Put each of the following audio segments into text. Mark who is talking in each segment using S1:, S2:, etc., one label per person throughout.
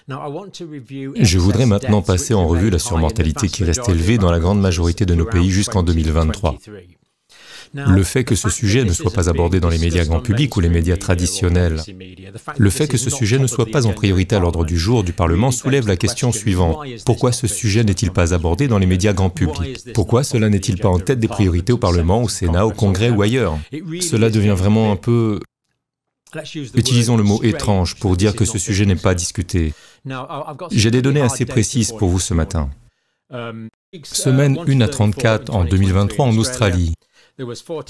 S1: Je voudrais maintenant passer en revue la surmortalité qui reste élevée dans la grande majorité de nos pays jusqu'en 2023. Le fait que ce sujet ne soit pas abordé dans les médias grand public ou les médias traditionnels, le fait que ce sujet ne soit pas en priorité à l'ordre du jour du Parlement soulève la question suivante. Pourquoi ce sujet n'est-il pas abordé dans les médias grand public? Pourquoi cela n'est-il pas en tête des priorités au Parlement, au Sénat, au Congrès ou ailleurs? Cela devient vraiment un peu... Utilisons le mot « étrange » pour dire que ce sujet n'est pas discuté. J'ai des données assez précises pour vous ce matin. Semaine 1 à 34 en 2023 en Australie.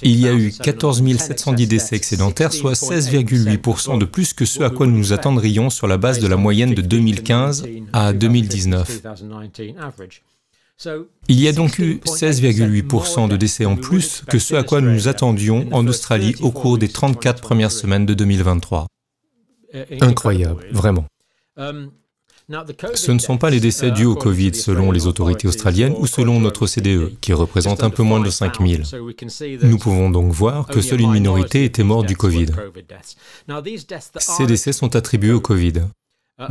S1: Il y a eu 14 710 décès excédentaires, soit 16,8% de plus que ce à quoi nous nous attendrions sur la base de la moyenne de 2015 à 2019. Il y a donc eu 16,8% de décès en plus que ce à quoi nous nous attendions en Australie au cours des 34 premières semaines de 2023. Incroyable, vraiment. Ce ne sont pas les décès dus au Covid selon les autorités australiennes ou selon notre OCDE, qui représente un peu moins de 5 000. Nous pouvons donc voir que seule une minorité était morte du Covid. Ces décès sont attribués au Covid.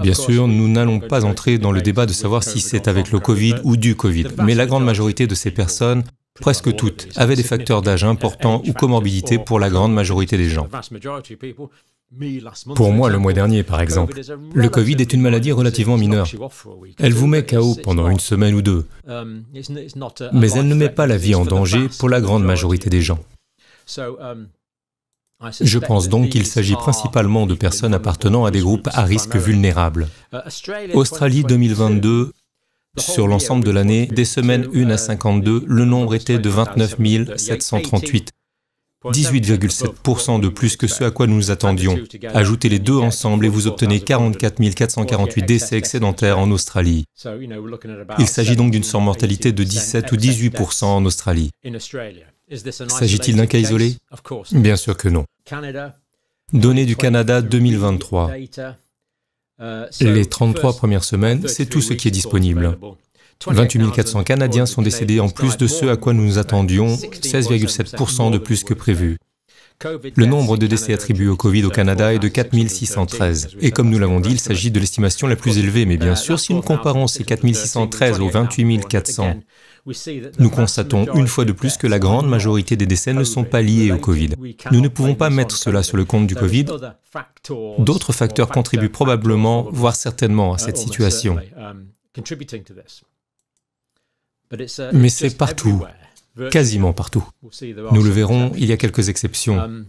S1: Bien sûr, nous n'allons pas entrer dans le débat de savoir si c'est avec le Covid ou du Covid, mais la grande majorité de ces personnes, presque toutes, avaient des facteurs d'âge importants ou comorbidités pour la grande majorité des gens. Pour moi, le mois dernier, par exemple, le Covid est une maladie relativement mineure. Elle vous met KO pendant une semaine ou deux, mais elle ne met pas la vie en danger pour la grande majorité des gens. Je pense donc qu'il s'agit principalement de personnes appartenant à des groupes à risque vulnérables. Australie 2022, sur l'ensemble de l'année, des semaines 1 à 52, le nombre était de 29 738. 18,7% de plus que ce à quoi nous nous attendions. Ajoutez les deux ensemble et vous obtenez 44 448 décès excédentaires en Australie. Il s'agit donc d'une surmortalité de 17 ou 18% en Australie. S'agit-il d'un cas isolé? Bien sûr que non. Données du Canada 2023. Les 33 premières semaines, c'est tout ce qui est disponible. 28 400 Canadiens sont décédés en plus de ce à quoi nous nous attendions, 16,7% de plus que prévu. Le nombre de décès attribués au Covid au Canada est de 4 613. Et comme nous l'avons dit, il s'agit de l'estimation la plus élevée. Mais bien sûr, si nous comparons ces 4 613 aux 28 400, nous constatons une fois de plus que la grande majorité des décès ne sont pas liés au Covid. Nous ne pouvons pas mettre cela sur le compte du Covid. D'autres facteurs contribuent probablement, voire certainement, à cette situation. Mais c'est partout, quasiment partout. Nous le verrons, il y a quelques exceptions.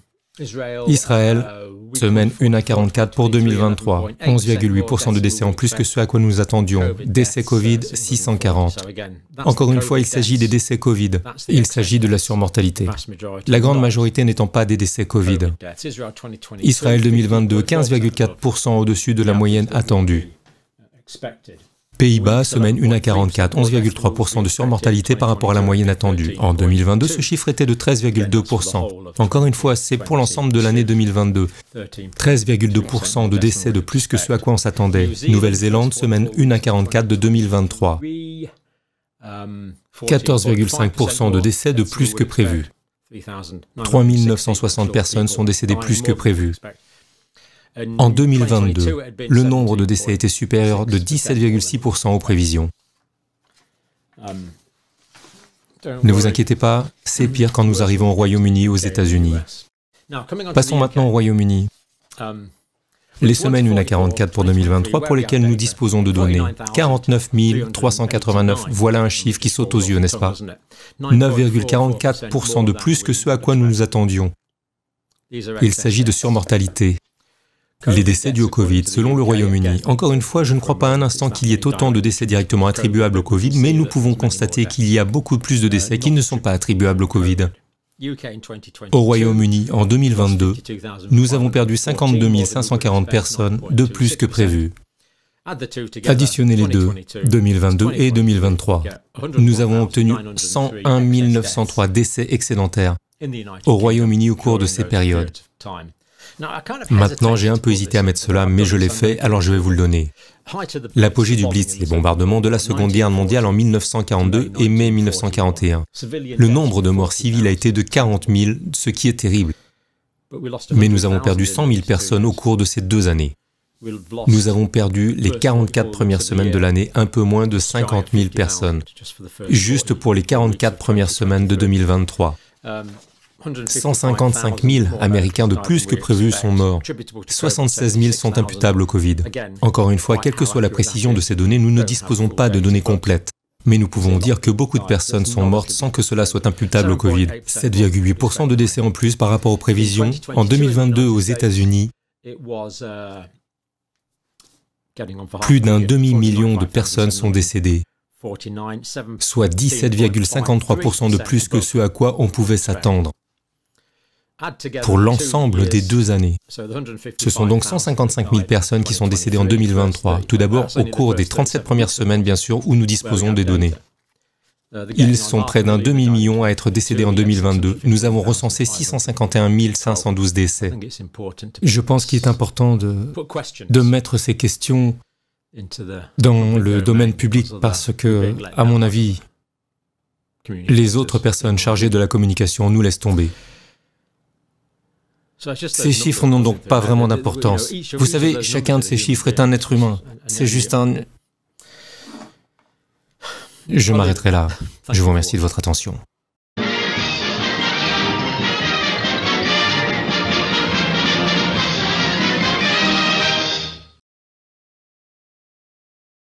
S1: Israël, semaine 1 à 44 pour 2023, 11,8% de décès en plus que ce à quoi nous attendions. Décès Covid, 640. Encore une fois, il s'agit des décès Covid. Il s'agit de la surmortalité. La grande majorité n'étant pas des décès Covid. Israël 2022, 15,4% au-dessus de la moyenne attendue. Pays-Bas, semaine 1 à 44, 11,3% de surmortalité par rapport à la moyenne attendue. En 2022, ce chiffre était de 13,2%. Encore une fois, c'est pour l'ensemble de l'année 2022. 13,2% de décès de plus que ce à quoi on s'attendait. Nouvelle-Zélande, semaine 1 à 44 de 2023. 14,5% de décès de plus que prévu. 3 960 personnes sont décédées plus que prévu. En 2022, le nombre de décès était supérieur de 17,6% aux prévisions. Ne vous inquiétez pas, c'est pire quand nous arrivons au Royaume-Uni, aux États-Unis. Passons maintenant au Royaume-Uni. Les semaines 1 à 44 pour 2023 pour lesquelles nous disposons de données. 49 389, voilà un chiffre qui saute aux yeux, n'est-ce pas? 9,44% de plus que ce à quoi nous nous attendions. Il s'agit de surmortalité. Les décès dus au Covid, selon le Royaume-Uni. Encore une fois, je ne crois pas un instant qu'il y ait autant de décès directement attribuables au Covid, mais nous pouvons constater qu'il y a beaucoup plus de décès qui ne sont pas attribuables au Covid. Au Royaume-Uni, en 2022, nous avons perdu 52 540 personnes de plus que prévu. Additionnez les deux, 2022 et 2023. Nous avons obtenu 101 903 décès excédentaires au Royaume-Uni au cours de ces périodes. Maintenant, j'ai un peu hésité à mettre cela, mais je l'ai fait, alors je vais vous le donner. L'apogée du Blitz, les bombardements de la Seconde Guerre mondiale en 1942 et mai 1941. Le nombre de morts civiles a été de 40 000, ce qui est terrible. Mais nous avons perdu 100 000 personnes au cours de ces 2 années. Nous avons perdu les 44 premières semaines de l'année un peu moins de 50 000 personnes, juste pour les 44 premières semaines de 2023. 155 000 Américains de plus que prévu sont morts. 76 000 sont imputables au Covid. Encore une fois, quelle que soit la précision de ces données, nous ne disposons pas de données complètes. Mais nous pouvons dire que beaucoup de personnes sont mortes sans que cela soit imputable au Covid. 7,8% de décès en plus par rapport aux prévisions. En 2022, aux États-Unis, plus d'un demi-million de personnes sont décédées, soit 17,53% de plus que ce à quoi on pouvait s'attendre pour l'ensemble des 2 années. Ce sont donc 155 000 personnes qui sont décédées en 2023, tout d'abord au cours des 37 premières semaines, bien sûr, où nous disposons des données. Ils sont près d'un demi-million à être décédés en 2022. Nous avons recensé 651 512 décès. Je pense qu'il est important de mettre ces questions dans le domaine public parce que, à mon avis, les autres personnes chargées de la communication nous laissent tomber. Ces chiffres n'ont donc pas vraiment d'importance. Vous savez, chacun de ces chiffres est un être humain. C'est juste un... Je m'arrêterai là. Je vous remercie de votre attention.